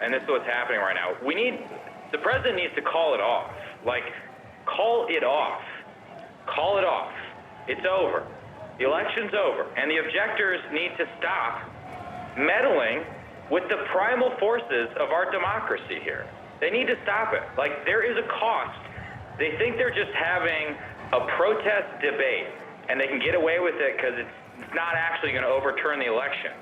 and this is what's happening right now. The president needs to call it off. Like, call it off. Call it off. It's over. The election's over. And the objectors need to stop meddling with the primal forces of our democracy here. They need to stop it. Like, there is a cost. They think they're just having a protest debate, and they can get away with it because it's not actually going to overturn the election.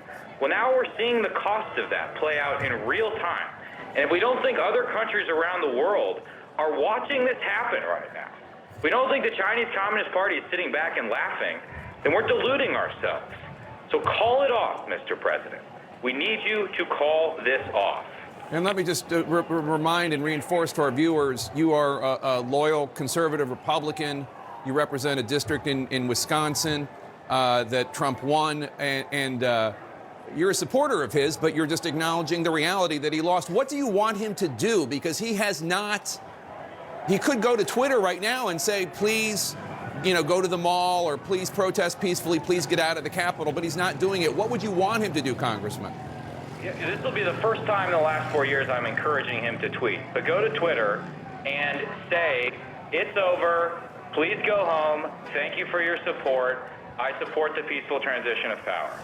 Well, now we're seeing the cost of that play out in real time. And if we don't think other countries around the world are watching this happen right now, we don't think the Chinese Communist Party is sitting back and laughing, then we're deluding ourselves. So call it off, Mr. President. We need you to call this off. And let me just remind and reinforce to our viewers, you are a loyal conservative Republican. You represent a district in Wisconsin that Trump won, and you're a supporter of his, but you're just acknowledging the reality that he lost. What do you want him to do? Because he has not, he could go to Twitter right now and say, please, go to the mall, or please protest peacefully, please get out of the Capitol, but he's not doing it. What would you want him to do, Congressman? Yeah, this will be the first time in the last 4 years I'm encouraging him to tweet. But go to Twitter and say, it's over, please go home, thank you for your support, I support the peaceful transition of power.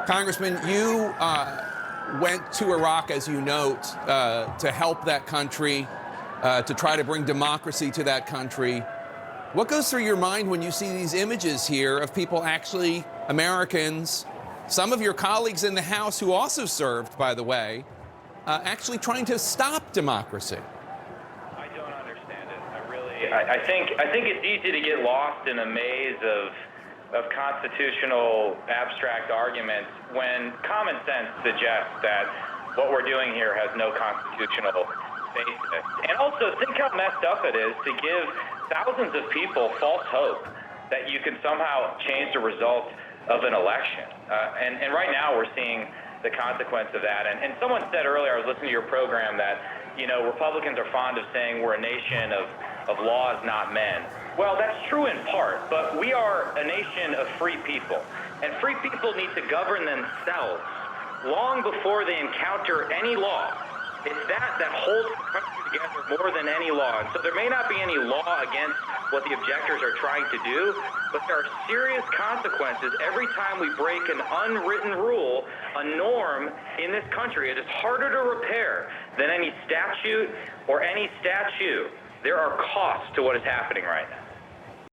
Congressman, you went to Iraq, as you note, to help that country, to try to bring democracy to that country. What goes through your mind when you see these images here of people actually, Americans, some of your colleagues in the House who also served, by the way, actually trying to stop democracy? I don't understand it. I think it's easy to get lost in a maze of constitutional abstract arguments when common sense suggests that what we're doing here has no constitutional basis. And also, think how messed up it is to give thousands of people false hope that you can somehow change the result of an election. And right now we're seeing the consequence of that. And someone said earlier, I was listening to your program, that, Republicans are fond of saying we're a nation of laws, not men. Well, that's true in part, but we are a nation of free people. And free people need to govern themselves long before they encounter any law. It's that holds the country together more than any law. And so there may not be any law against what the objectors are trying to do, but there are serious consequences every time we break an unwritten rule, a norm in this country. It is harder to repair than any statute or any statue. There are costs to what is happening right now.